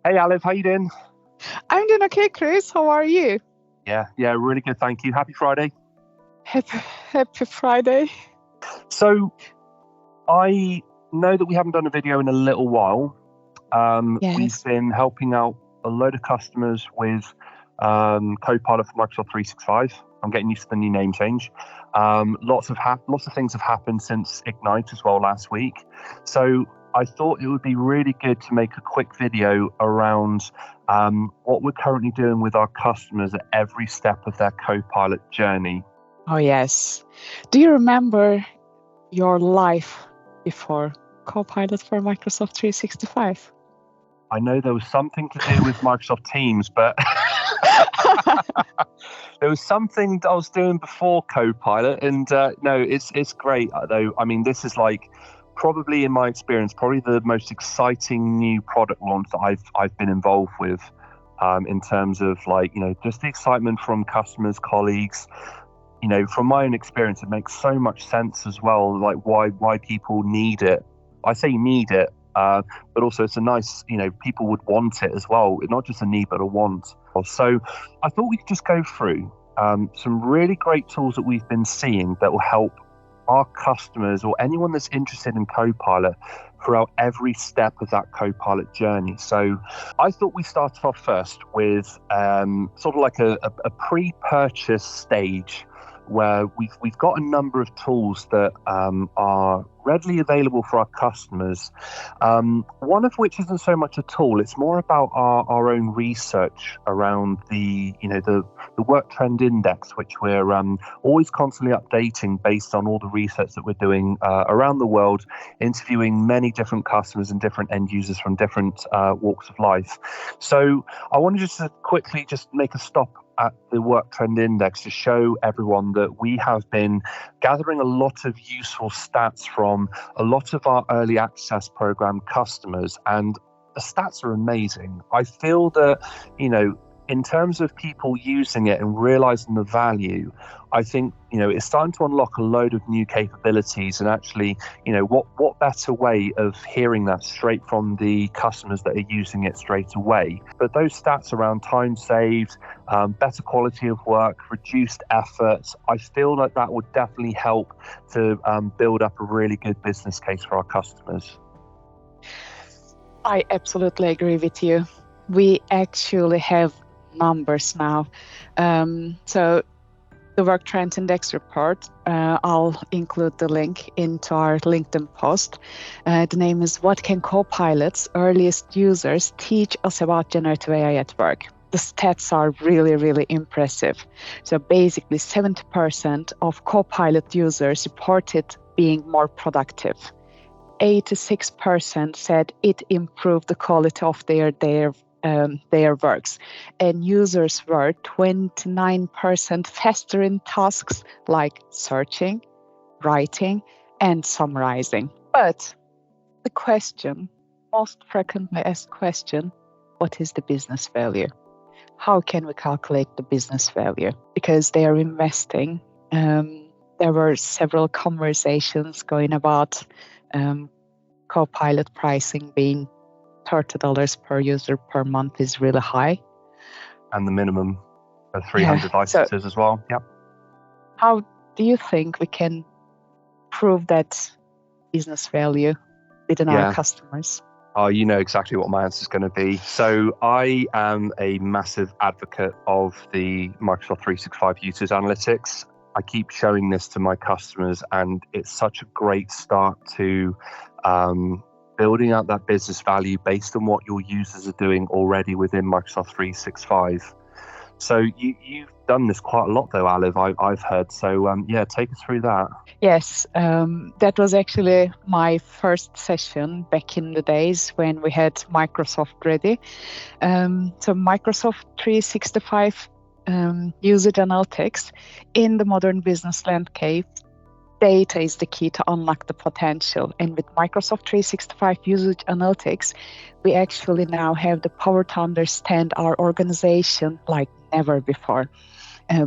Hey, Olive, how you doing? I'm doing okay, Chris. How are you? Yeah, really good, thank you. Happy Friday. Happy Friday. So, I know that we haven't done a video in a little while. We've Yes. been helping out a load of customers with Copilot for Microsoft 365. I'm getting used to the new name change. Lots of things have happened since Ignite as well last week. So I thought it would be really good to make a quick video around what we're currently doing with our customers at every step of their Copilot journey. Oh, yes. Do you remember your life before Copilot for Microsoft 365? I know there was something to do with Microsoft Teams, but there was something that I was doing before Copilot, and no, it's great though. I mean, this is like probably, in my experience, probably the most exciting new product launch that I've been involved with, in terms of just the excitement from customers, colleagues. From my own experience, it makes so much sense as well, like why people need it. I say need it, but also it's a nice, people would want it as well. Not just a need, but a want. So I thought we could just go through some really great tools that we've been seeing that will help our customers or anyone that's interested in Copilot throughout every step of that Copilot journey. So I thought we started off first with sort of like a pre-purchase stage, where we've got a number of tools that are readily available for our customers. One of which isn't so much a tool; it's more about our own research around the work trend index, which we're always constantly updating based on all the research that we're doing around the world, interviewing many different customers and different end users from different walks of life. So I want to just quickly make a stop at the work trend index to show everyone that we have been gathering a lot of useful stats from a lot of our early access program customers, and the stats are amazing. I feel that, in terms of people using it and realizing the value, I think, it's starting to unlock a load of new capabilities. And actually, what better way of hearing that straight from the customers that are using it straight away? But those stats around time saved, better quality of work, reduced efforts, I feel like that would definitely help to build up a really good business case for our customers. I absolutely agree with you. We actually have numbers now. So the Work Trend Index report, I'll include the link into our LinkedIn post. The name is "What Can Copilot's Earliest Users Teach Us About Generative AI at Work?" The stats are really, really impressive. So basically 70% of Copilot users reported being more productive. 86% said it improved the quality of their works, and users were 29% faster in tasks like searching, writing, and summarizing. But the most frequently asked question, what is the business value? How can we calculate the business value? Because they are investing. There were several conversations going about Copilot pricing being $30 per user per month is really high. And the minimum of 300 licenses as well. Yep. How do you think we can prove that business value within our customers? Oh, you know exactly what my answer is going to be. So I am a massive advocate of the Microsoft 365 Users Analytics. I keep showing this to my customers, and it's such a great start to building out that business value based on what your users are doing already within Microsoft 365. So you've done this quite a lot though, Olive, I've heard. So take us through that. Yes, that was actually my first session back in the days when we had Microsoft ready. So Microsoft 365 usage analytics in the modern business landscape, data is the key to unlock the potential. And with Microsoft 365 usage analytics, we actually now have the power to understand our organization like never before.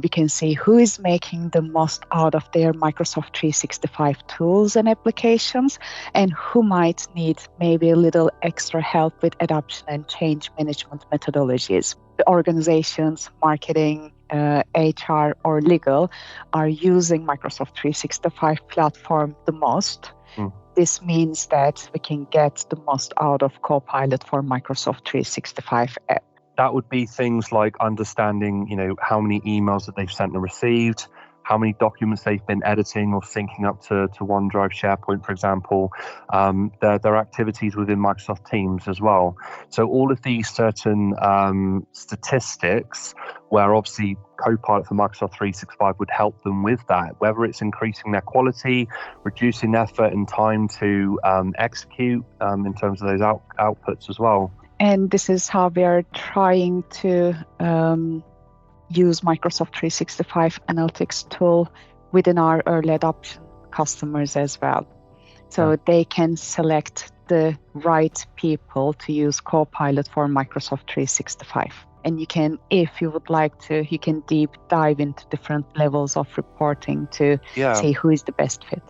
We can see who is making the most out of their Microsoft 365 tools and applications, and who might need maybe a little extra help with adoption and change management methodologies. The organizations, marketing, HR, or legal are using Microsoft 365 platform the most. This means that we can get the most out of Copilot for Microsoft 365 app. That would be things like understanding, how many emails that they've sent and received, how many documents they've been editing or syncing up to OneDrive, SharePoint, for example, their activities within Microsoft Teams as well. So all of these certain statistics where obviously Copilot for Microsoft 365 would help them with that, whether it's increasing their quality, reducing effort and time to execute in terms of those outputs as well. And this is how we are trying to use Microsoft 365 analytics tool within our early adoption customers as well. So they can select the right people to use Copilot for Microsoft 365. And you can, if you would like to, you can deep dive into different levels of reporting to say who is the best fit.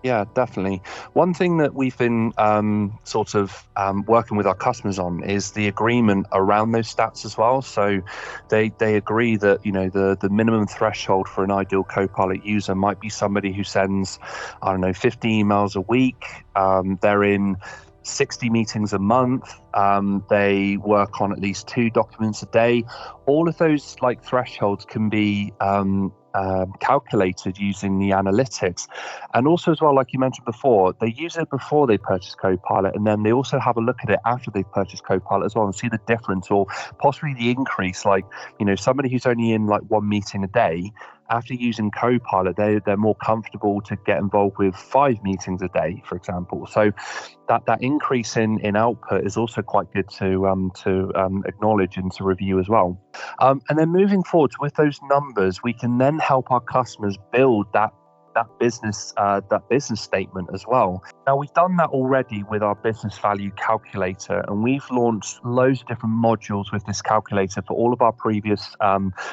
Yeah, definitely. One thing that we've been working with our customers on is the agreement around those stats as well. So they agree that, the minimum threshold for an ideal Copilot user might be somebody who sends, 50 emails a week. They're in 60 meetings a month. They work on at least 2 documents a day. All of those thresholds can be calculated using the analytics. And also as well, like you mentioned before, they use it before they purchase Copilot, and then they also have a look at it after they've purchased Copilot as well and see the difference or possibly the increase. Somebody who's only in 1 meeting a day, after using Copilot, they're more comfortable to get involved with 5 meetings a day, for example. So that increase in output is also quite good to acknowledge and to review as well. And then moving forward with those numbers, we can then help our customers build that business statement as well. Now, we've done that already with our business value calculator, and we've launched loads of different modules with this calculator for all of our previous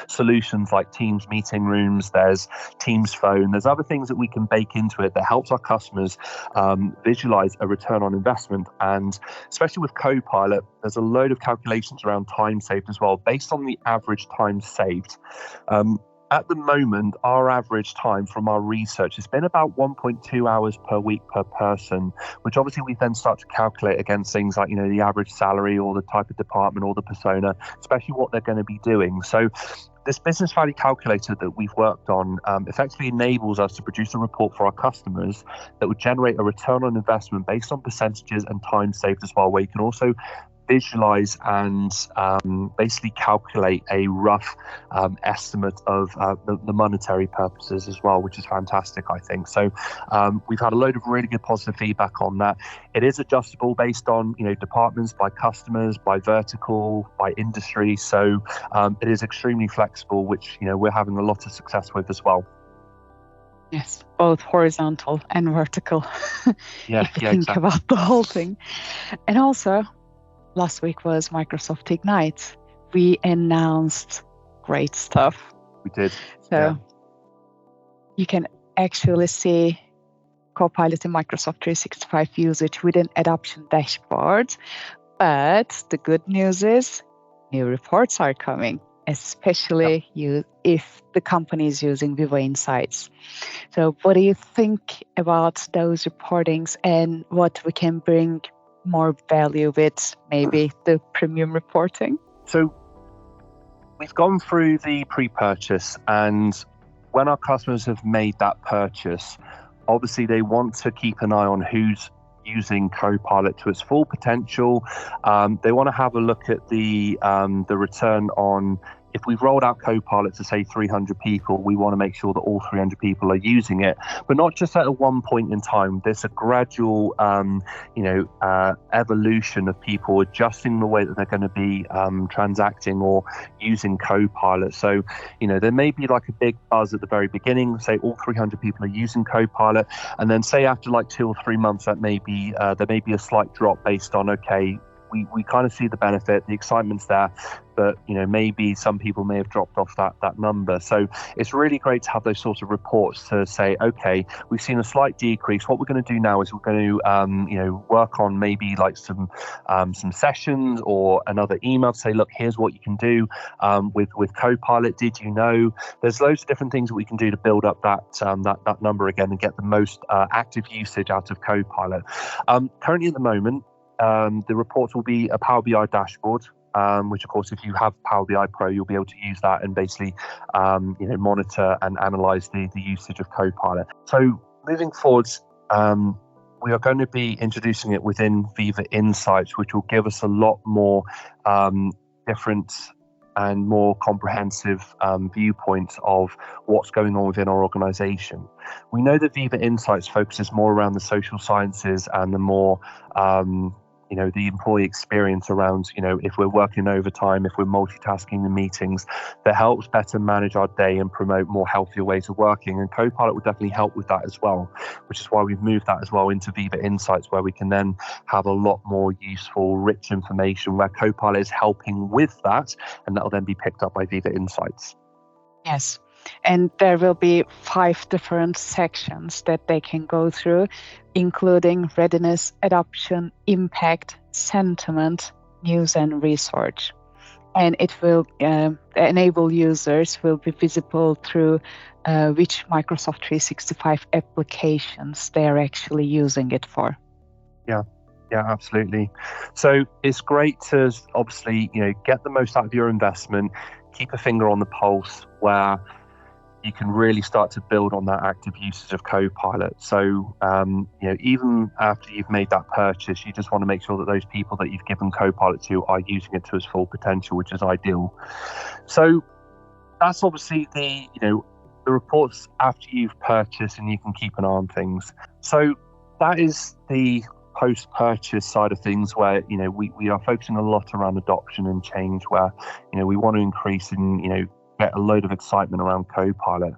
solutions like Teams meeting rooms, there's Teams phone, there's other things that we can bake into it that helps our customers visualize a return on investment. And especially with Copilot, there's a load of calculations around time saved as well, based on the average time saved. At the moment, our average time from our research has been about 1.2 hours per week per person, which obviously we then start to calculate against things like, the average salary or the type of department or the persona, especially what they're going to be doing. So this business value calculator that we've worked on effectively enables us to produce a report for our customers that would generate a return on investment based on percentages and time saved as well, where you can also visualize and basically calculate a rough estimate of the monetary purposes as well, which is fantastic, I think. So we've had a load of really good positive feedback on that. It is adjustable based on departments, by customers, by vertical, by industry. So it is extremely flexible, which we're having a lot of success with as well. Yes, both horizontal and vertical. If you think about the whole thing. And also, last week was Microsoft Ignite. We announced great stuff. We did. So you can actually see Copilot in Microsoft 365 usage with an adoption dashboard. But the good news is new reports are coming, especially if the company is using Vivo Insights. So what do you think about those reportings and what we can bring more value with maybe the premium reporting? So we've gone through the pre-purchase, and when our customers have made that purchase, obviously they want to keep an eye on who's using Copilot to its full potential. They want to have a look at the return on. If we've rolled out Copilot to say 300 people, we want to make sure that all 300 people are using it, but not just at a one point in time. There's a gradual, evolution of people adjusting the way that they're going to be transacting or using Copilot. So, there may be like a big buzz at the very beginning, say all 300 people are using Copilot, and then say after like 2 or 3 months, that may be there may be a slight drop based on, okay, we kind of see the benefit, the excitement's there, but maybe some people may have dropped off that number. So it's really great to have those sorts of reports to say, okay, we've seen a slight decrease. What we're going to do now is we're going to work on maybe like some sessions or another email to say, look, here's what you can do with Copilot. Did you know? There's loads of different things that we can do to build up that number again and get the most active usage out of Copilot. Currently at the moment, the reports will be a Power BI dashboard, which of course, if you have Power BI Pro, you'll be able to use that and basically monitor and analyze the usage of Copilot. So moving forwards, we are going to be introducing it within Viva Insights, which will give us a lot more different and more comprehensive viewpoints of what's going on within our organization. We know that Viva Insights focuses more around the social sciences and the more the employee experience around, if we're working overtime, if we're multitasking in meetings, that helps better manage our day and promote more healthier ways of working. And Copilot will definitely help with that as well, which is why we've moved that as well into Viva Insights, where we can then have a lot more useful, rich information where Copilot is helping with that, and that will then be picked up by Viva Insights. Yes. And there will be 5 different sections that they can go through, including readiness, adoption, impact, sentiment, news, and research. And it will enable users will be visible through which Microsoft 365 applications they are actually using it for. Yeah, absolutely. So it's great to obviously, get the most out of your investment, keep a finger on the pulse where you can really start to build on that active usage of Copilot. So, even after you've made that purchase, you just want to make sure that those people that you've given Copilot to are using it to its full potential, which is ideal. So that's obviously the reports after you've purchased, and you can keep an eye on things. So that is the post-purchase side of things, where we are focusing a lot around adoption and change, where we want to increase and get a load of excitement around Copilot.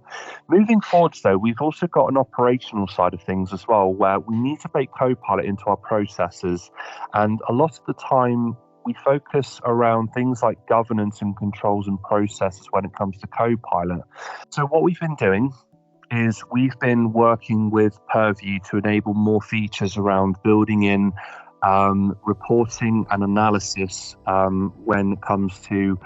Moving forwards, though, we've also got an operational side of things as well, where we need to bake Copilot into our processes. And a lot of the time, we focus around things like governance and controls and processes when it comes to Copilot. So what we've been doing is we've been working with Purview to enable more features around building in reporting and analysis when it comes to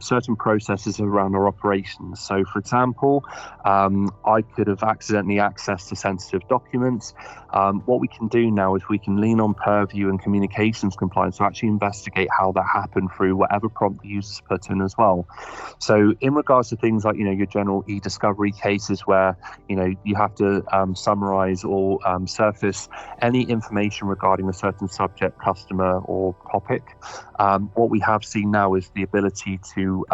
certain processes around our operations. So, for example, I could have accidentally accessed to sensitive documents. What we can do now is we can lean on Purview and communications compliance to actually investigate how that happened through whatever prompt the users put in as well. So, in regards to things like your general e-discovery cases where you have to summarize or surface any information regarding a certain subject, customer, or topic, what we have seen now is the ability to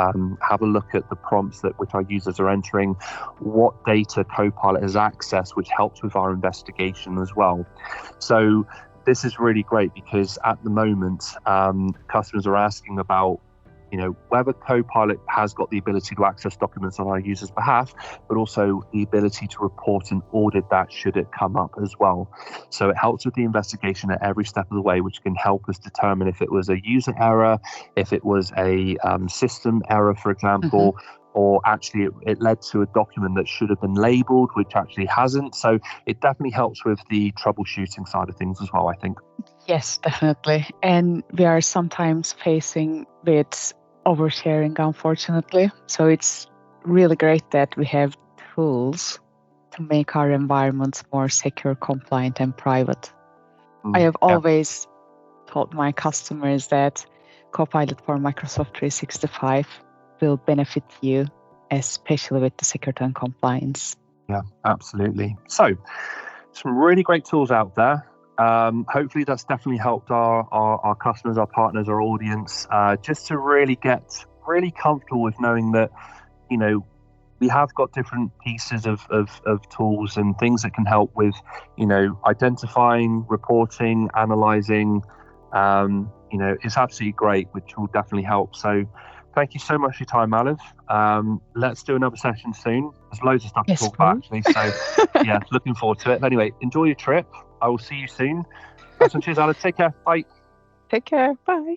have a look at the prompts which our users are entering, what data Copilot has accessed, which helps with our investigation as well. So this is really great because at the moment, customers are asking about whether Copilot has got the ability to access documents on our users' behalf, but also the ability to report and audit that should it come up as well. So it helps with the investigation at every step of the way, which can help us determine if it was a user error, if it was a system error, for example, or actually it led to a document that should have been labeled, which actually hasn't. So it definitely helps with the troubleshooting side of things as well, I think. Yes, definitely. And we are sometimes facing with oversharing, unfortunately. So it's really great that we have tools to make our environments more secure, compliant, and private. I have always told my customers that Copilot for Microsoft 365 will benefit you, especially with the security and compliance. Yeah, absolutely. So some really great tools out there. Hopefully that's definitely helped our customers, our partners, our audience, just to really get really comfortable with knowing that, we have got different pieces of tools and things that can help with, identifying, reporting, analyzing. It's absolutely great, which will definitely help. So thank you so much for your time, Olive. Let's do another session soon. There's loads of stuff to talk about, actually. So, yeah, looking forward to it. But anyway, enjoy your trip. I will see you soon. Cheers, Olive. Take care. Bye. Take care. Bye.